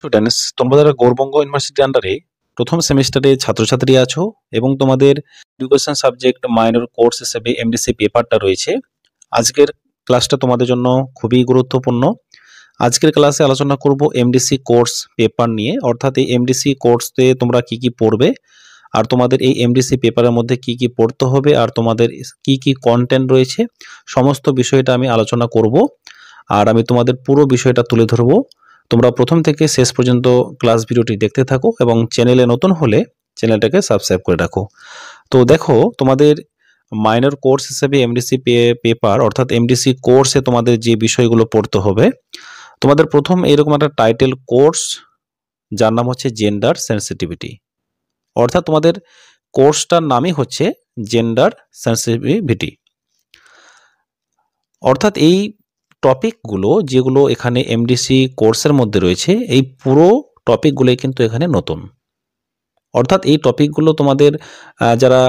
Students, তোমরা যারা Gour Banga university আন্ডারে প্রথম সেমিস্টারে ছাত্রছাত্রী আছো এবং তোমাদের এডুকেশন সাবজেক্ট মাইনর কোর্স হিসেবে এমডিসি পেপারটা রয়েছে, আজকের ক্লাসটা তোমাদের জন্য খুবই গুরুত্বপূর্ণ। আজকের ক্লাসে আলোচনা করব এমডিসি কোর্স পেপার নিয়ে, অর্থাৎ এই এমডিসি কোর্সে তোমরা কি কি পড়বে আর তোমাদের এই এমডিসি পেপারের মধ্যে কি কি পড়তে হবে আর তোমাদের কি কি কন্টেন্ট রয়েছে, সমস্ত বিষয়টা আমি আলোচনা করব আর আমি তোমাদের পুরো বিষয়টা তুলে ধরবো। তোমরা প্রথম থেকে শেষ পর্যন্ত ক্লাস ভিডিওটি দেখতে থাকো এবং চ্যানেলে নতুন হলে চ্যানেলটাকে সাবস্ক্রাইব করে রাখো। তো দেখো, তোমাদের মাইনর কোর্স হিসেবে এমডিসি পেপার অর্থাৎ এমডিসি কোর্সে তোমাদের যে বিষয়গুলো পড়তে হবে, তোমাদের প্রথম এরকম একটা টাইটেল কোর্স যার নাম হচ্ছে জেন্ডার সেন্সিটিভিটি, অর্থাৎ তোমাদের কোর্সটার নামই হচ্ছে জেন্ডার সেন্সিটিভিটি। অর্থাৎ এই টপিকগুলো যেগুলো এখানে এমডিসি কোর্সের মধ্যে রয়েছে, এই পুরো টপিকগুলোই কিন্তু এখানে নতুন। অর্থাৎ এই টপিকগুলো তোমাদের যারা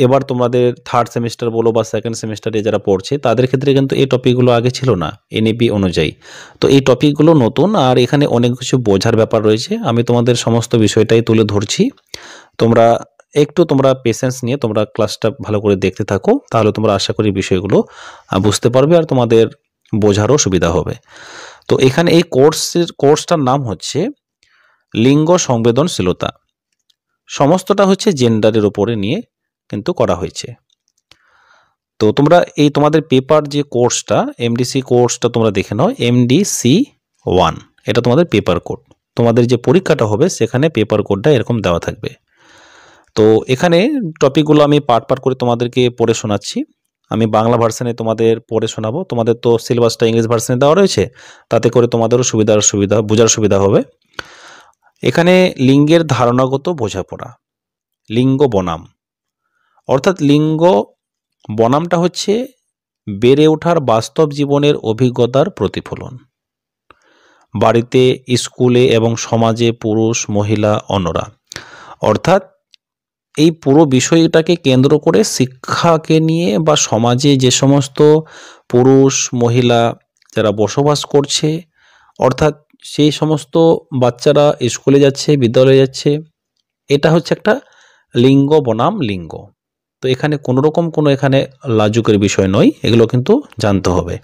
এবার তোমাদের থার্ড সেমিস্টার বলো বা সেকেন্ড সেমিস্টারে যারা পড়ছে তাদের ক্ষেত্রে কিন্তু এই টপিকগুলো আগে ছিল না এনইপি অনুযায়ী। তো এই টপিকগুলো নতুন আর এখানে অনেক কিছু বোঝার ব্যাপার রয়েছে। আমি তোমাদের সমস্ত বিষয়টাই তুলে ধরছি, তোমরা পেশেন্স নিয়ে তোমরা ক্লাসটা ভালো করে দেখতে থাকো, তাহলে তোমরা আশা করি বিষয়গুলো বুঝতে পারবে আর তোমাদের বোঝারও সুবিধা হবে। তো এখানে এই কোর্সটার নাম হচ্ছে লিঙ্গ সংবেদনশীলতা। সমস্তটা হচ্ছে জেন্ডারের উপরে নিয়ে কিন্তু করা হয়েছে। তো তোমরা এই তোমাদের পেপার যে কোর্সটা এমডিসি কোর্সটা তোমরা দেখে নাও, এমডিসি 1 এটা তোমাদের পেপার কোড। তোমাদের যে পরীক্ষাটা হবে সেখানে পেপার কোডটা এরকম দেওয়া থাকবে। তো এখানে টপিকগুলো আমি পার্ট করে তোমাদেরকে পড়ে শোনাচ্ছি। আমি বাংলা ভার্সনে তোমাদের পড়ে শোনাবো, তোমাদের তো সিলেবাসটা ইংলিশ ভার্সনে দেওয়া রয়েছে, তাতে করে তোমাদেরও বোঝার সুবিধা হবে। এখানে লিঙ্গের ধারণাগত বোঝাপড়া, লিঙ্গ বনাম, অর্থাৎ লিঙ্গ বনামটা হচ্ছে বেড়ে ওঠার বাস্তব জীবনের অভিজ্ঞতার প্রতিফলন। বাড়িতে, স্কুলে এবং সমাজে পুরুষ, মহিলা, অন্যরা, অর্থাৎ এই পুরো বিষয়টাকে কেন্দ্র করে শিক্ষাকে নিয়ে বা সমাজে যে সমস্ত পুরুষ মহিলা যারা বসবাস করছে, অর্থাৎ সেই সমস্ত বাচ্চারা স্কুলে যাচ্ছে, বিদ্যালয়ে যাচ্ছে, এটা হচ্ছে একটা লিঙ্গ বনাম লিঙ্গ। তো এখানে কোনো এখানে লাজুকের বিষয় নয়, এগুলো কিন্তু জানতে হবে।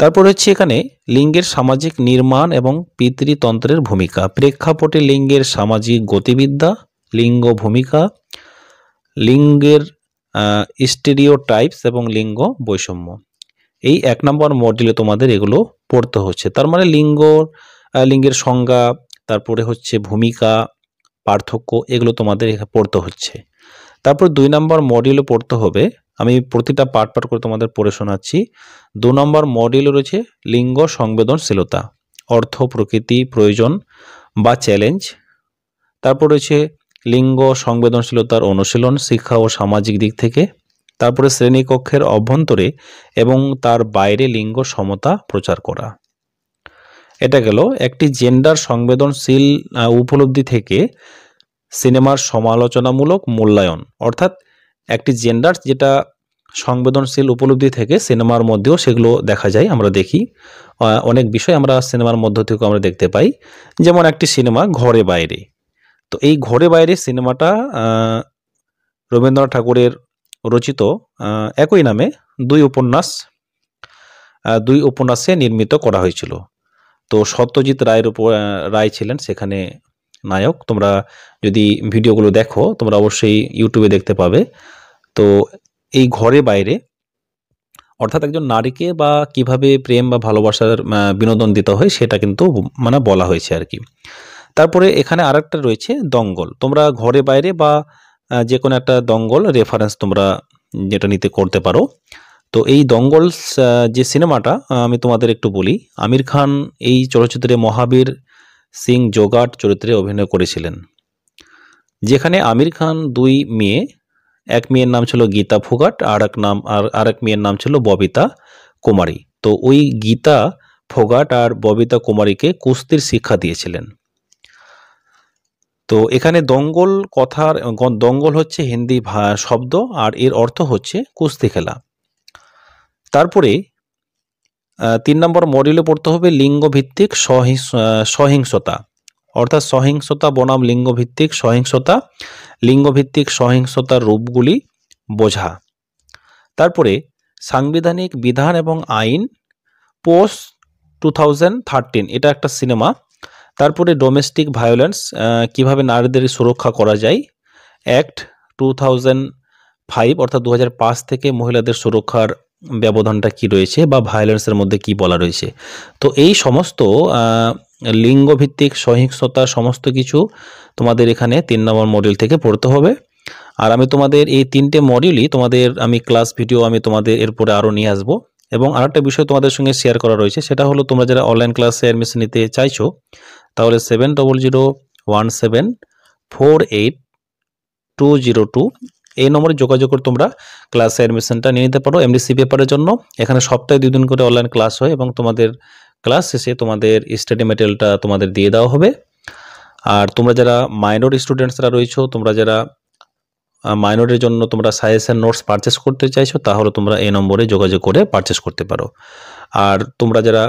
তারপর হচ্ছে এখানে লিঙ্গের সামাজিক নির্মাণ এবং পিতৃতন্ত্রের ভূমিকা, প্রেক্ষাপটে লিঙ্গের সামাজিক গতিবিদ্যা, লিঙ্গ ভূমিকা, লিঙ্গের স্টেরিওটাইপস এবং লিঙ্গ বৈষম্য। এই 1 নম্বর মডিউলে তোমাদের এগুলো পড়তে হচ্ছে। তার মানে লিঙ্গের সংজ্ঞা, তারপরে হচ্ছে ভূমিকা, পার্থক্য, এগুলো তোমাদের পড়তে হচ্ছে। তারপর 2 নম্বর মডিউলে পড়তে হবে, আমি প্রতিটা পার্ট করে তোমাদের পড়ে শোনাচ্ছি। 2 নম্বর মডিউলে রয়েছে লিঙ্গ সংবেদনশীলতা, অর্থ, প্রকৃতি, প্রয়োজন বা চ্যালেঞ্জ। তারপর রয়েছে লিঙ্গ সংবেদনশীলতার অনুশীলন, শিক্ষা ও সামাজিক দিক থেকে। তারপরে শ্রেণীকক্ষের অভ্যন্তরে এবং তার বাইরে লিঙ্গ সমতা প্রচার করা। এটা গেল একটি জেন্ডার সংবেদনশীল উপলব্ধি থেকে সিনেমার সমালোচনামূলক মূল্যায়ন, অর্থাৎ একটি জেন্ডার যেটা সংবেদনশীল উপলব্ধি থেকে সিনেমার মধ্যেও সেগুলো দেখা যায়, আমরা দেখি অনেক বিষয় আমরা সিনেমার মধ্য থেকেও আমরা দেখতে পাই। যেমন একটি সিনেমা ঘরে বাইরে, তো এই ঘরে বাইরে সিনেমাটা রবীন্দ্রনাথ ঠাকুরের রচিত একই নামে 2 উপন্যাসে নির্মিত করা হয়েছিল। তো সত্যজিৎ রায় ছিলেন সেখানে নায়ক। তোমরা যদি ভিডিওগুলো দেখো তোমরা অবশ্যই ইউটিউবে দেখতে পাবে। তো এই ঘরে বাইরে অর্থাৎ একজন নারীকে বা কিভাবে প্রেম বা ভালোবাসার বিনোদন দিতে হয় সেটা কিন্তু মানে বলা হয়েছে আর কি। তারপরে এখানে আরেকটা রয়েছে দঙ্গল। তোমরা ঘরে বাইরে বা যে কোনো একটা দঙ্গল রেফারেন্স তোমরা যেটা নিতে করতে পারো। তো এই দঙ্গল যে সিনেমাটা আমি তোমাদের একটু বলি, আমির খান এই চলচ্চিত্রে মহাবীর সিং জোগাট চরিত্রে অভিনয় করেছিলেন, যেখানে আমির খান 2 মেয়ে, এক মেয়ের নাম ছিল গীতা ফোগাট আর এক মেয়ের নাম ছিল ববিতা কুমারী। তো ওই গীতা ফোগাট আর ববিতা কুমারীকে কুস্তির শিক্ষা দিয়েছিলেন। তো এখানে দঙ্গল হচ্ছে হিন্দি শব্দ আর এর অর্থ হচ্ছে কুস্তি খেলা। তারপরে 3 নম্বর মডিউলে পড়তে হবে লিঙ্গভিত্তিক সহিংসতা, অর্থাৎ সহিংসতা বনাম লিঙ্গভিত্তিক সহিংসতা, লিঙ্গভিত্তিক সহিংসতার রূপগুলি বোঝা। তারপরে সাংবিধানিক বিধান এবং আইন পোস্ট 2013, এটা একটা সিনেমা। তারপরে ডোমেস্টিক ভায়োলেন্স, কিভাবে নারীদের সুরক্ষা করা যায়, অ্যাক্ট 2005 অর্থাৎ 2005 থেকে মহিলাদের সুরক্ষার ব্যবধানটা কি রয়েছে বা ভায়োলেন্সের মধ্যে কি বলা রয়েছে। তো এই সমস্ত লিঙ্গভিত্তিক সহিংসতা সমস্ত কিছু তোমাদের এখানে 3 নম্বর মডিউল থেকে পড়তে হবে। আর আমি তোমাদের এই 3টে মডিউলই তোমাদের আমি ক্লাস ভিডিও আমি তোমাদের এরপরে আরও নিয়ে আসবো। এবং আরেকটা বিষয় তোমাদের সঙ্গে শেয়ার করা রয়েছে, সেটা হলো তোমরা যারা অনলাইন ক্লাসে অ্যাডমিশন নিতে চাইছো তাহলে 7001748202 এই নম্বরে যোগাযোগ করে তোমরা ক্লাসে অ্যাডমিশনটা নিয়ে নিতে পারো এমডিসি পেপারের জন্য। এখানে সপ্তাহে 2 দিন করে অনলাইন ক্লাস হয় এবং তোমাদের ক্লাস শেষে তোমাদের স্টাডি মেটেরিয়ালটা তোমাদের দিয়ে দেওয়া হবে। আর তোমরা যারা মাইনর স্টুডেন্টসরা রয়েছো, তোমরা যারা মাইনরের জন্য তোমরা সাজেশন নোটস পারচেস করতে চাইছো তাহলে তোমরা এই নম্বরে যোগাযোগ করে পারচেস করতে পারো। আর তোমরা যারা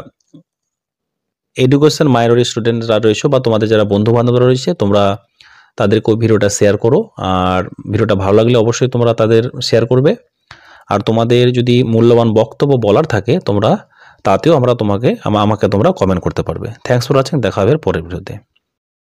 এডুকেশন মাইনর স্টুডেন্টরা রয়েছে বা তোমাদের যারা বন্ধু বান্ধবরা রয়েছে তোমরা তাদেরকেও ভিডিওটা শেয়ার করো। আর ভিডিওটা ভালো লাগলে অবশ্যই তোমরা তাদের শেয়ার করবে। আর তোমাদের যদি মূল্যবান বক্তব্য বলার থাকে তোমরা তাতেও আমাকে তোমরা কমেন্ট করতে পারবে। থ্যাঙ্কস ফর ওয়াচিং, দেখা হবে পরের ভিডিওতে।